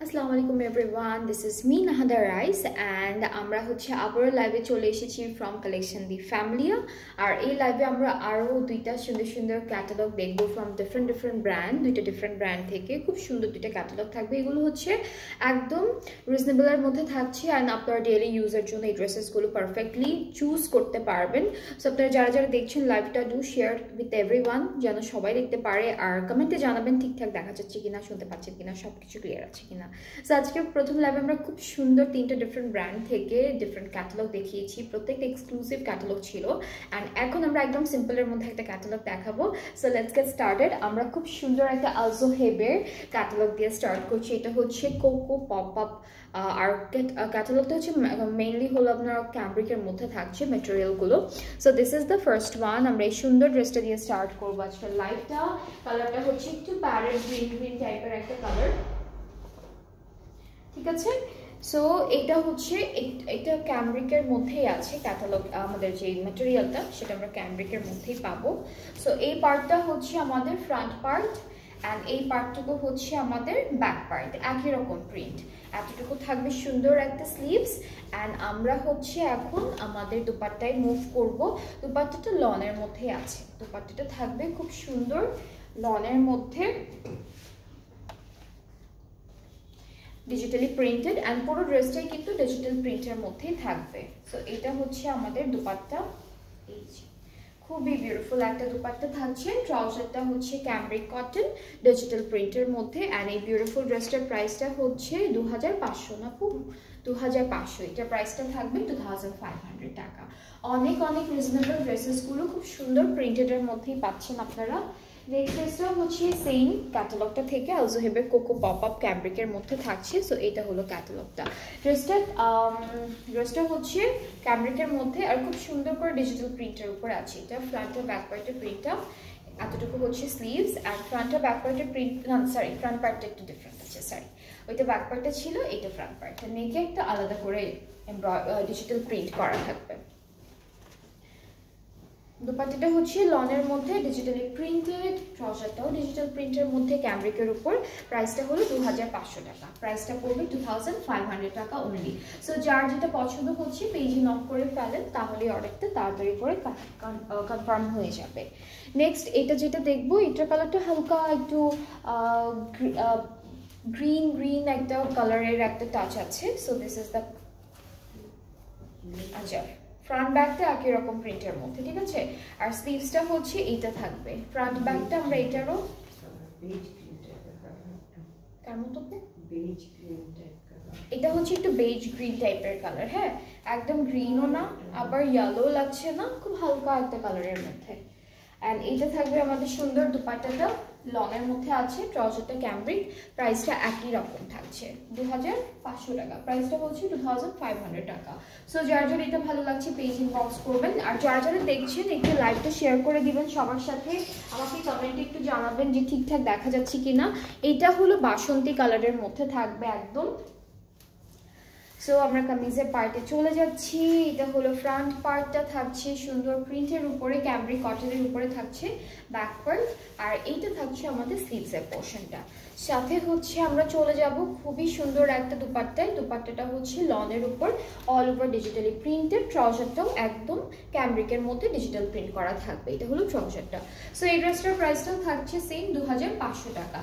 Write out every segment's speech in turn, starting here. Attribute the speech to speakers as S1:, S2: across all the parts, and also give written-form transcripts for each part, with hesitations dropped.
S1: আসসালামু আলাইকুম everyone, this is me নাহাদা rice and আমরা আবার লাইভে চলে এসেছি ফ্রম কালেকশন দি ফ্যামিলিয়া। আর এই লাইভে আমরা আরও দুইটা সুন্দর সুন্দর ক্যাটালগ দেখবো ফ্রম ডিফারেন্ট ব্র্যান্ড, দুইটা ডিফারেন্ট ব্র্যান্ড থেকে খুব সুন্দর দুইটা ক্যাটালগ থাকবে। এগুলো একদম রিজনেবলের মধ্যে থাকছে অ্যান্ড আপনার ডেইলি ইউজের জন্য এই ড্রেসেসগুলো পারফেক্টলি চুজ করতে পারবেন। সো আপনারা যারা দেখছেন লাইভটা ডু শেয়ার উইথ এভরিওয়ান, যেন সবাই দেখতে পারে। আর কমেন্টে জানাবেন ঠিকঠাক দেখা যাচ্ছে কিনা, শুনতে পাচ্ছেন কিনা, সব কিছু ক্লিয়ার আছে কিনা। সো আজকে প্রথম লাইভে আমরা খুব সুন্দর তিনটা ডিফারেন্ট ব্র্যান্ড থেকে ডিফারেন্ট ক্যাটালগ দেখিয়েছি, প্রত্যেকটা এক্সক্লুসিভ ক্যাটালগ ছিল। অ্যান্ড এখন আমরা একদম সিম্পলের মধ্যে একটা ক্যাটালগ দেখাবো। So let's get started. আমরা খুব সুন্দর একটা আলজো হেবের ক্যাটালগ দিয়ে স্টার্ট করছি। এটা কোকো পপ আপ। আর ক্যাটালগটা মেইনলি হলো আপনার ক্যাম্ব্রিকের মধ্যে থাকছে ম্যাটেরিয়ালগুলো। So this is the first one. আমরা এই সুন্দর ড্রেসটা দিয়ে স্টার্ট করবো আজকে লাইভটা। কালারটা একটু প্যারেট গ্রিন টাইপের একটা কালার, ঠিক আছে। সো এটা ক্যামব্রিকের মধ্যেই আছে ক্যাটালগ। আমাদের যে ম্যাটেরিয়ালটা সেটা আমরা ক্যামব্রিকের মধ্যেই পাবো। সো এই পার্টটা আমাদের ফ্রন্ট পার্ট অ্যান্ড এই পার্টটুকু আমাদের ব্যাক পার্ট, একই রকম প্রিন্ট। এতটুকু থাকবে সুন্দর একটা স্লিভস। অ্যান্ড আমরা এখন আমাদের দুপাট্টায় মুভ করব। দুপাট্টাটা লনের মধ্যেই আছে, দুপাট্টাটা থাকবে খুব সুন্দর লনের মধ্যে, ডিজিটালি প্রিন্টেড অ্যান্ড পুরো ড্রেসটাই কিন্তু ডিজিটাল প্রিন্টের মধ্যেই থাকবে। সো এটা আমাদের দুপাট্টা। এই যে খুবই বিউটিফুল একটা দুপাট্টা থাকছে। ট্রাউজারটা ক্যামব্রিক কটন ডিজিটাল প্রিন্টের মধ্যে। অ্যান্ড এই বিউটিফুল ড্রেসটার প্রাইসটা 2500 না, খুব 2500। এটা প্রাইসটা থাকবে 2500 টাকা। অনেক রিজনেবল ড্রেসেসগুলো খুব সুন্দর প্রিন্টেডের মধ্যেই পাচ্ছেন আপনারা। নেক্সট ড্রেসটা সেম ক্যাটালগটা থেকে আলজো হেবের কোকো পপ আপ ক্যামব্রিকের মধ্যে থাকছে। সো এটা হলো ক্যাটালগটা। ড্রেসটা ক্যামব্রিকের মধ্যে আর খুব সুন্দর করে ডিজিটাল প্রিন্টের উপরে আছে। এটা ফ্রন্ট আর ব্যাক পার্টের প্রিন্টটা, এতটুকু স্লিভস। অ্যান্ড ফ্রন্ট আর ব্যাক পার্টের প্রিন্ট, না সরি, ফ্রন্ট পার্টটা একটু ডিফারেন্ট আছে, সরি। ওইটা ব্যাক পার্টটা ছিল, এটা ফ্রন্ট পার্টটা। নেকে একটা আলাদা করে ডিজিটাল প্রিন্ট করা থাকবে। দুপাট্টাটা লনের মধ্যে ডিজিটালি প্রিন্টেড, ট্রাউজারটাও ডিজিটাল প্রিন্টের মধ্যে ক্যামব্রিকের উপর। প্রাইসটা হলো 2500 টাকা। প্রাইসটা পড়বে 2500 টাকা অনলি। সো যার যেটা পছন্দ পেজে নক করে ফেলেন, তাহলে অর্ডারটা তাড়াতাড়ি করে কনফার্ম হয়ে যাবে। নেক্সট এটা যেটা দেখবো, এটার কালারটা হালকা একটু গ্রিন একটা কালারের একটা টাচ আছে। সো দিস ইজ দ্য, আচ্ছা, ফ্রন্ট ব্যাকটা একই রকম প্রিন্টের মধ্যে, ঠিক আছে। আর স্লিভসটা এইটা থাকবে। ফ্রন্ট ব্যাকটা আমরা এটারও এটা একটু বেজ গ্রিন টাইপের কালার। হ্যাঁ, একদম গ্রিনও না, আবার ইয়েলো লাগছে না, খুব হালকা একটা কালারের মধ্যে। অ্যান্ড এটা থাকবে আমাদের সুন্দর দুপাট্টাটা লনের মধ্যে আছে, ট্রাউজারটা ক্যামব্রিক। প্রাইসটা একই রকম থাকছে 2500 টাকা। প্রাইসটা 2500 টাকা। সো যার এটা ভালো লাগছে পেজ ইনবক্স করবেন। আর যারা দেখছেন একটু লাইভটা শেয়ার করে দিবেন সবার সাথে। আমাকে কমেন্টে একটু জানাবেন যে ঠিকঠাক দেখা যাচ্ছে কিনা। এটা বাসন্তী কালারের মধ্যে থাকবে একদম। সো আমরা কামিজের পার্টে চলে যাচ্ছি। এটা ফ্রন্ট পার্টটা থাকছে সুন্দর প্রিন্টের উপরে, ক্যামব্রিক কটনের উপরে থাকছে ব্যাক পার্ট। আর এইটা থাকছে আমাদের স্লিভসের পোর্শনটা। সাথে আমরা চলে যাব খুবই সুন্দর একটা দুপাট্টায়। দুপাট্টাটা লনের উপর অল ওভার ডিজিটালি প্রিন্টেড। ট্রাউজারটাও একদম ক্যামব্রিকের মধ্যে ডিজিটাল প্রিন্ট করা থাকবে। এটা ট্রাউজারটা। সো এই ড্রেসটার প্রাইসটাও থাকছে সেম 2500 টাকা।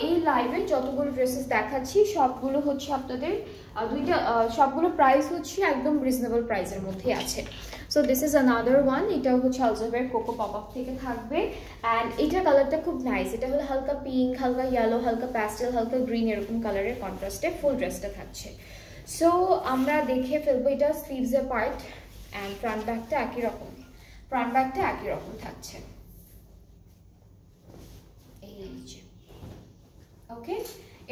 S1: এই লাইভে যতগুলো ড্রেসেস দেখাচ্ছি সবগুলো আপনাদের সবগুলো প্রাইস একদম রিজনেবল প্রাইসের মধ্যে আছে। So this is another one. এটাও আলজো হেবের কোকো পপ আপ থেকে থাকবে। অ্যান্ড এটা কালারটা খুব নাইস। এটা হালকা পিঙ্ক, হালকা ইয়েলো, হালকা প্যাস্টেল, হালকা গ্রিন, এরকম কালারের কন্ট্রাস্টে ফুল ড্রেসটা থাকছে। সো আমরা দেখে ফেলবো এটা স্লিভসের পার্ট। অ্যান্ড ফ্রন্ট ব্যাকটা একই রকম, ফ্রন্ট ব্যাকটা একই রকম থাকছে। এই যে ওকে,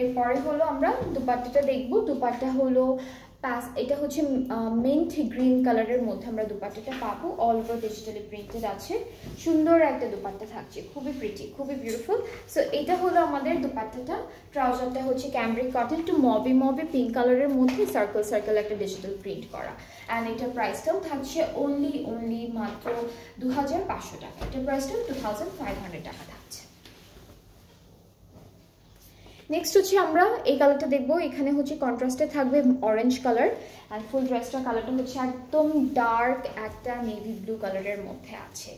S1: এরপরে আমরা দুপাট্টাটা দেখবো। দুপাট্টা এটা মিন্ট গ্রিন কালারের মধ্যে আমরা দুপাট্টাটা পাবো। অল ওভার ডিজিটালি প্রিন্টেড আছে, সুন্দর একটা দুপাট্টা থাকছে, খুবই প্রিটি, খুবই বিউটিফুল। সো এটা আমাদের দুপাট্টাটা। ট্রাউজারটা ক্যামব্রিক কটন, একটু মবি পিঙ্ক কালারের মধ্যে সার্কেল একটা ডিজিটাল প্রিন্ট করা। অ্যান্ড এটার প্রাইসটাও থাকছে অনলি মাত্র 2500 টাকা। এটার প্রাইসটাও 2500 টাকা থাকছে। নেক্সট হচ্ছে আমরা এই কালারটা দেখবো। এখানে হচ্ছে কন্ট্রাস্টে থাকবে অরেঞ্জ কালার, অ্যান্ড ফুল ড্রেসটার কালারটা হচ্ছে একদম ডার্ক একটা নেভি ব্লু কালারের মধ্যে আছে।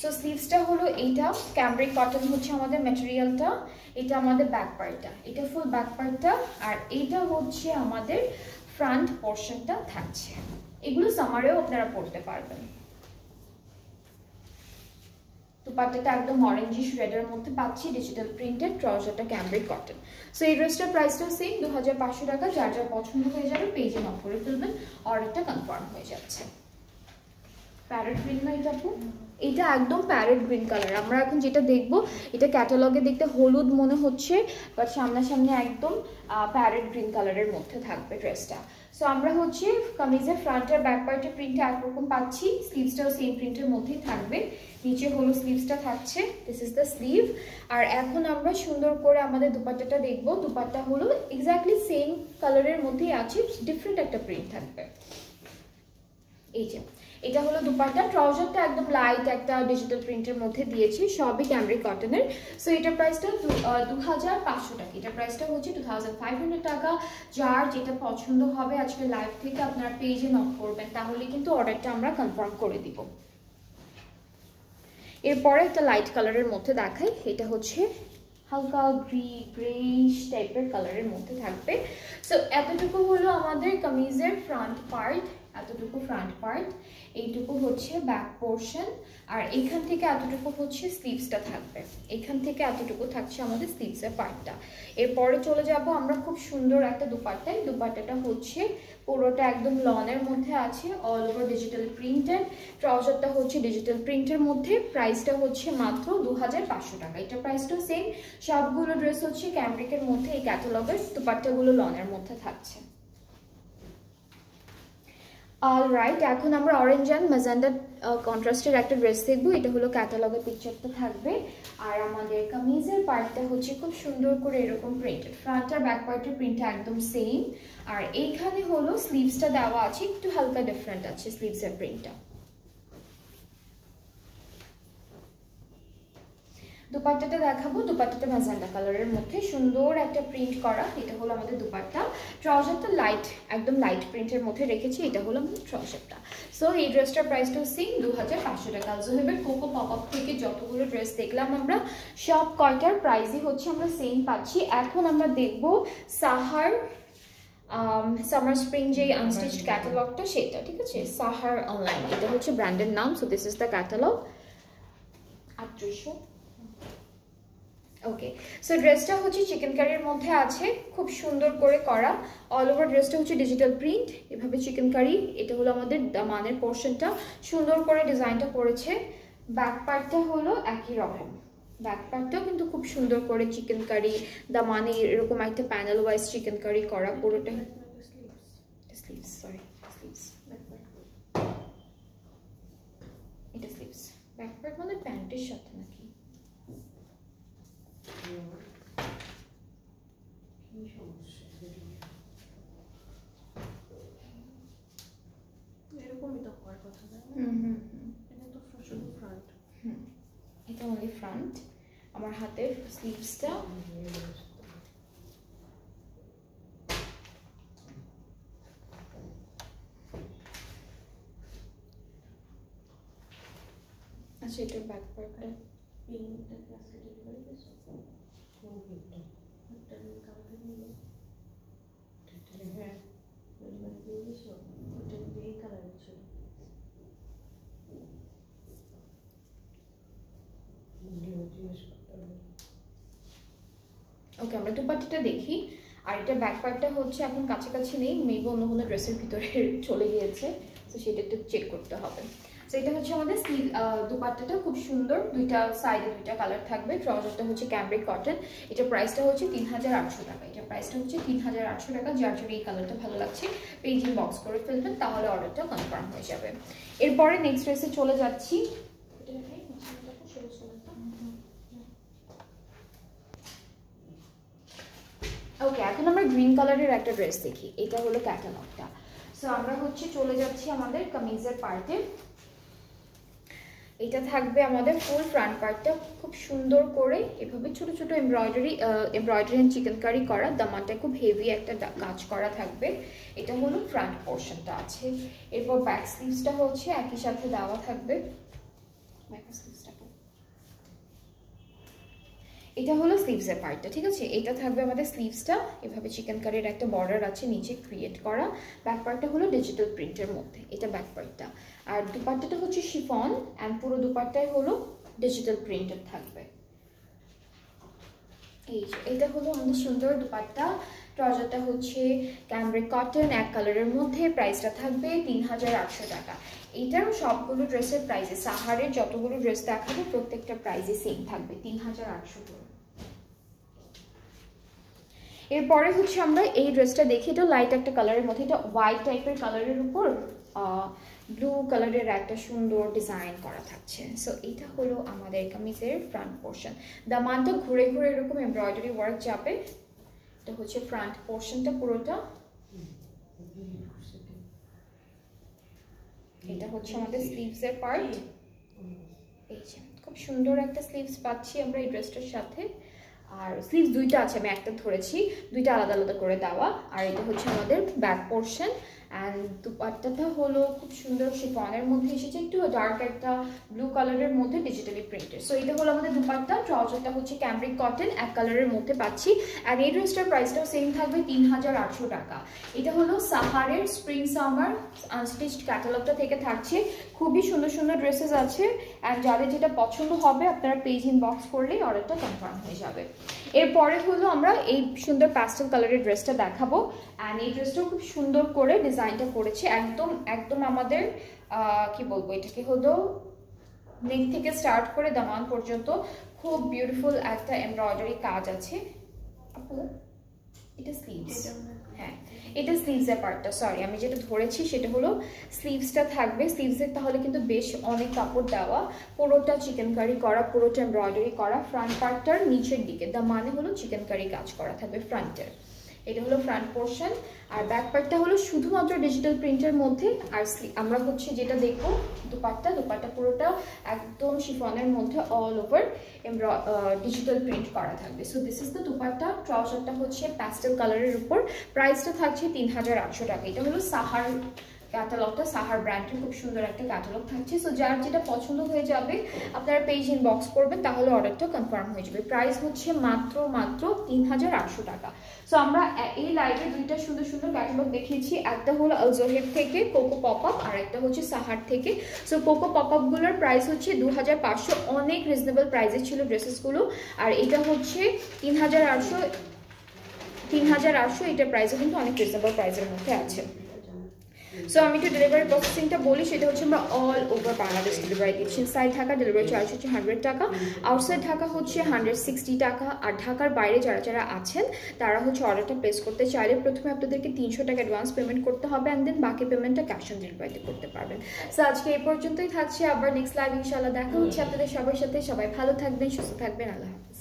S1: সো স্লিভসটা হলো এইটা, ক্যামব্রিক কটন হচ্ছে আমাদের ম্যাটেরিয়ালটা, এটা আমাদের ব্যাক পার্টটা, এটা ফুল ব্যাক পার্টটা, আর এইটা হচ্ছে আমাদের ফ্রন্ট পোর্শনটা থাকছে। এগুলো সামারেও আপনারা পরতে পারবেন। দুপাট্টাটা একদম অরেঞ্জিশ রেডের মধ্যে পাচ্ছি, ডিজিটাল প্রিন্টেড, ট্রাউজারটা ক্যামব্রিক কটন। সো এই ড্রেসটার প্রাইসটাও সেম 2500 টাকা। যার যার পছন্দ হয়ে যাবে পেজে নক করে ফেলবেন, অর্ডারটা কনফার্ম হয়ে যাচ্ছে। প্যারেট গ্রিন না এটা আপু? এটা একদম প্যারেট গ্রিন কালার। আমরা এখন যেটা দেখবো এটা ক্যাটালগে দেখতে হলুদ মনে হচ্ছে, বাট সামনাসামনি একদম প্যারেট গ্রিন কালারের মধ্যে থাকবে ড্রেসটা। সো আমরা হচ্ছে কামিজের ফ্রন্ট আর ব্যাক পার্টের প্রিন্টটা একরকম পাচ্ছি, স্লিভসটাও সেম প্রিন্টের মধ্যেই থাকবে, নিচে হলো স্লিভসটা থাকছে, দিস ইজ দ্য স্লিভ। আর এখন আমরা সুন্দর করে আমাদের দুপাট্টাটা দেখবো। দুপাট্টা হলো এক্স্যাক্টলি সেম কালারের মধ্যেই আছে, ডিফারেন্ট একটা প্রিন্ট থাকবে। এই যে এটা হলো দুপাট্টা, ট্রাউজারটা একদম লাইট একটা ডিজিটাল প্রিন্টের মধ্যে দিয়েছি, সবই ক্যামব্রিক কটনের। সো এটার প্রাইসটা 2500 টাকা। এটার প্রাইসটা হচ্ছে 2500 টাকা। যার যেটা পছন্দ হবে আজকে লাইভ থেকে আপনারা পেজে নক করবেন, তাহলে কিন্তু অর্ডারটা আমরা কনফার্ম করে দিব। এরপরে একটা লাইট কালারের মধ্যে দেখাই, এটা হচ্ছে হালকা গ্রেইশ টাইপের কালারের মধ্যে থাকবে। সো এতটুকু হলো আমাদের কামিজের ফ্রন্ট পার্ট, এতটুকু ফ্রন্ট পার্ট, এইটুকু হচ্ছে ব্যাক পোর্শন, আর এখান থেকে এতটুকু হচ্ছে স্লিভসটা থাকবে, এখান থেকে এতটুকু থাকছে আমাদের স্লিভসের পার্টটা। এরপরে চলে যাব আমরা খুব সুন্দর একটা দুপাট্টায়। দুপাট্টাটা হচ্ছে পুরোটা একদম লনের মধ্যে আছে, অল ওভার ডিজিটাল প্রিন্টেড, ট্রাউজারটা হচ্ছে ডিজিটাল প্রিন্টের মধ্যে, প্রাইসটা হচ্ছে মাত্র 2500 টাকা। এটা প্রাইসটাও সেম, সবগুলো ড্রেস হচ্ছে ক্যামব্রিকের মধ্যে, এই ক্যাটালগের দুপাট্টাগুলো লনের মধ্যে থাকছে। অলরাইট, এখন আমরা অরেঞ্জ অ্যান্ড ম্যাজেন্ডা কন্ট্রাস্টের একটা ড্রেস দেখবো। এটা হলো ক্যাটালগের পিকচারটা থাকবে, আর আমাদের কামিজের পার্টটা হচ্ছে খুব সুন্দর করে এরকম প্রিন্টেড, ফ্রন্ট আর ব্যাক পার্টের প্রিন্টটা একদম সেম। আর এইখানে হলো স্লিভসটা দেওয়া আছে, একটু হালকা ডিফারেন্ট আছে স্লিভসের প্রিন্টটা। দুপাট্টাটা দেখাবো, দুপাট্টাটা ম্যাজেন্ডা কালারের মধ্যে সুন্দর একটা প্রিন্ট করা, এটা হলো আমাদের দুপাট্টা। ট্রাউজারটা লাইট, একদম লাইট প্রিন্টের মধ্যে রেখেছি, এটা হলো আমাদের ট্রাউজারটা। সো এই ড্রেসটার প্রাইসটা সেম 2500 টাকা। জোহেবের কোকো পপ আপ থেকে যতগুলো ড্রেস দেখলাম আমরা, সব কয়টার প্রাইসই হচ্ছে আমরা সেম পাচ্ছি। এখন আমরা দেখবো সাহার সামার স্প্রিং যে আনস্টিচড ক্যাটালগটা সেটা, ঠিক আছে, সাহার অনলাইন, এটা হচ্ছে ব্র্যান্ডের নাম। So this is the catalogue. 3800। Okay, so ড্রেসটা হচ্ছে চিকেন কারির মধ্যে আছে, খুব সুন্দর করে করা, অল ওভার ড্রেসটা হচ্ছে ডিজিটাল প্রিন্ট, এভাবে চিকেন কারি। এটা হলো আমাদের দামানের পোর্শনটা, সুন্দর করে ডিজাইনটা করেছে। ব্যাক পার্টটা হলো একই রকম, ব্যাক পার্টটাও কিন্তু খুব সুন্দর করে চিকেন কারি দামানে এরকম একটা প্যানেল ওয়াইজ চিকেন কারি করা পুরোটা। স্লিভস, সরি স্লিভস, এটা স্লিভস। ব্যাক পার্ট মানে প্যান্টের সাথে নাকি? এটা অনলি ফ্রন্ট, আমার হাতের স্লিভসটা আচ্ছা, এটার ব্যাক পার্টটা ওকে, আমরা দুপাট্টাটা দেখি। আর এটা ব্যাক পার্টটা হচ্ছে এখন কাছাকাছি নেই, মেবি অন্য কোনো ড্রেসের ভিতরে চলে গিয়েছে, তো সেটা একটু চেক করতে হবে। সো এটা হচ্ছে আমাদের দুপাট্টাটা খুব সুন্দর, দুইটা সাইডে দুইটা কালার থাকবে। ট্রাউজারটা হচ্ছে ক্যামব্রিক কটন, এটা প্রাইসটা হচ্ছে 3800 টাকা। এটা প্রাইসটা হচ্ছে 3800 টাকা। যার জন্য এই কালারটা ভালো লাগছে পেজে বক্স করে ফেলবেন, তাহলে অর্ডারটা কনফার্ম হয়ে যাবে। এরপরে নেক্সট ড্রেসে চলে যাচ্ছি। ওকে, এখন আমরা গ্রিন কালারের একটা ড্রেস দেখি, এটা হলো ক্যাটালগটা। সো আমরা হচ্ছে চলে যাচ্ছি আমাদের কামিজের পার্টে। এটা থাকবে আমাদের ফুল ফ্রন্ট পার্টটা খুব সুন্দর করে এভাবে ছোট ছোট এমব্রয়ডারি এন্ড চিকেনকারি করা, দামানটা খুব হেভি একটা কাজ করা থাকবে। এটা হলো ফ্রন্ট পোর্শনটা আছে। এরপর ব্যাক স্লিভসটা হচ্ছে একই সাথে দেওয়া থাকবে। এটা হলো স্লিভসের পার্টটা, ঠিক আছে। এটা থাকবে আমাদের স্লিভসটা এভাবে চিকেনকারির একটা বর্ডার আছে নিচে ক্রিয়েট করা। ব্যাক পার্টটা হলো ডিজিটাল প্রিন্টের মধ্যে, এটা ব্যাক পার্টটা। আর দুপাট্টাটা হচ্ছে শিফন অ্যান্ড পুরো দুপাট্টাই হলো ডিজিটাল প্রিন্টেড থাকবে। এই যে এটা হলো আমাদের সুন্দর দুপাট্টা। ট্রাউজারটা হচ্ছে ক্যামব্রিক কটন এক কালারের মধ্যে, প্রাইসটা থাকবে 3800 টাকা। এটারও সবগুলো ড্রেসের প্রাইসে, সাহারের যতগুলো ড্রেস দেখাবো প্রত্যেকটা প্রাইসে সেম থাকবে 3800 টাকা। এরপরে হচ্ছে আমরা এই ড্রেসটা দেখি, এটা লাইট একটা কালারের মধ্যে, এটা হোয়াইট টাইপের কালারের উপর ব্লু কালারের একটা সুন্দর ডিজাইন করা থাকছে। সো এটা হলো আমাদের কামিজের ফ্রন্ট পোর্শন। দামানটা ঘুরে ঘুরে এরকম এমব্রয়ডারি ওয়ার্ক যাবে। এটা হচ্ছে ফ্রন্ট পোর্শনটা পুরোটা। এটা হচ্ছে আমাদের স্লিভসের পার্ট। এই যে খুব সুন্দর একটা স্লিভস পাচ্ছি আমরা এই ড্রেসটার সাথে। আর স্লিভস দুইটা আছে, আমি একটা ধরেছি, দুইটা আলাদা আলাদা করে দেওয়া। আর এটা হচ্ছে আমাদের ব্যাক পোর্শন। অ্যান্ড দুপাট্টাটা হলো খুব সুন্দর শিফনের মধ্যে এসেছে, একটু ডার্ক একটা ব্লু কালারের মধ্যে ডিজিটালি প্রিন্টেড। সো এটা হলো আমাদের দুপাট্টা। ট্রাউজারটা হচ্ছে ক্যামব্রিক কটন এক কালারের মধ্যে পাচ্ছি। অ্যান্ড এই ড্রেসটার প্রাইসটাও সেম থাকবে 3800 টাকা। এটা হলো সাহারের স্প্রিং সামার আনস্টিচড ক্যাটালগটা থেকে থাকছে। খুবই সুন্দর সুন্দর ড্রেসেস আছে। অ্যান্ড যাদের যেটা পছন্দ হবে আপনারা পেজ ইনবক্স করলেই অর্ডারটা কনফার্ম হয়ে যাবে। এরপরে হলো আমরা এই সুন্দর প্যাস্টেল কালারের ড্রেসটা দেখাবো। অ্যান্ড এই ড্রেসটাও খুব সুন্দর করে ডিজাইনটা করেছে, একদম একদম আমাদের কি বলবো, এটাকে হলো নেক থেকে স্টার্ট করে দামান পর্যন্ত খুব বিউটিফুল একটা এমব্রয়ডারি কাজ আছে। এটা স্লিভস, হ্যাঁ এটা স্লিভসের পার্টটা, সরি আমি যেটা ধরেছি সেটা হলো স্লিভসটা থাকবে। স্লিভসের তাহলে কিন্তু বেশ অনেক কাপড় দেওয়া, পুরোটা চিকেনকারি করা, পুরোটা এমব্রয়ডারি করা। ফ্রন্ট পার্টটার নিচের দিকে মানে হলো চিকেনকারি কাজ করা থাকবে ফ্রন্টের। এটা হলো ফ্রন্ট পোর্শন। আর ব্যাক পার্টটা হলো শুধুমাত্র ডিজিটাল প্রিন্টের মধ্যে। আর আমরা হচ্ছে যেটা দেখবো দুপাট্টা পুরোটা একদম শিফনের মধ্যে অল ওভার ডিজিটাল প্রিন্ট করা থাকবে। So this is the dupatta. ট্রাউজারটা হচ্ছে প্যাস্টেল কালারের উপর, প্রাইসটা থাকছে 3800 টাকা। এটা হলো সাহার ক্যাটালগটা, সাহার ব্র্যান্ডের খুব সুন্দর একটা ক্যাটালগ থাকছে। সো যার যেটা পছন্দ হয়ে যাবে আপনারা পেজ ইনবক্স করবেন, তাহলে অর্ডারটা কনফার্ম হয়ে যাবে। প্রাইস হচ্ছে মাত্র 3800 টাকা। সো আমরা এই লাইভে দুইটা সুন্দর সুন্দর ক্যাটালগ দেখিয়েছি, একটা হলো আলজোহেব থেকে কোকো পপ আপ, আর একটা হচ্ছে সাহার থেকে। সো কোকো পপ আপগুলোর প্রাইস হচ্ছে 2500, অনেক রিজনেবল প্রাইসে ছিল ড্রেসেসগুলো। আর এটা হচ্ছে 3800, এটার প্রাইসও কিন্তু অনেক রিজনেবল প্রাইসের মধ্যে আছে। সো আমি একটু ডেলিভারি প্রসেসিংটা বলি, সেটা হচ্ছে আমরা অল ওভার বাংলাদেশ ডেলিভারি দিচ্ছি। ইনসাইড ঢাকা ডেলিভারি চার্জ হচ্ছে 100 টাকা, আউটসাইড ঢাকা হচ্ছে 160 টাকা। আর ঢাকার বাইরে যারা যারা আছেন তারা হচ্ছে অর্ডারটা প্লেস করতে চাইলে প্রথমে আপনাদেরকে 300 টাকা অ্যাডভান্স পেমেন্ট করতে হবে, অ্যান্ড দেন বাকি পেমেন্টটা ক্যাশ অন ডেলিভারিতে করতে পারবেন। সো আজকে এই পর্যন্তই থাকছে, আবার নেক্সট লাইভ ইনশাআল্লাহ দেখা হচ্ছে আপনাদের সবার সাথে। সবাই ভালো থাকবেন, সুস্থ থাকবেন, আল্লাহ হাফিজ।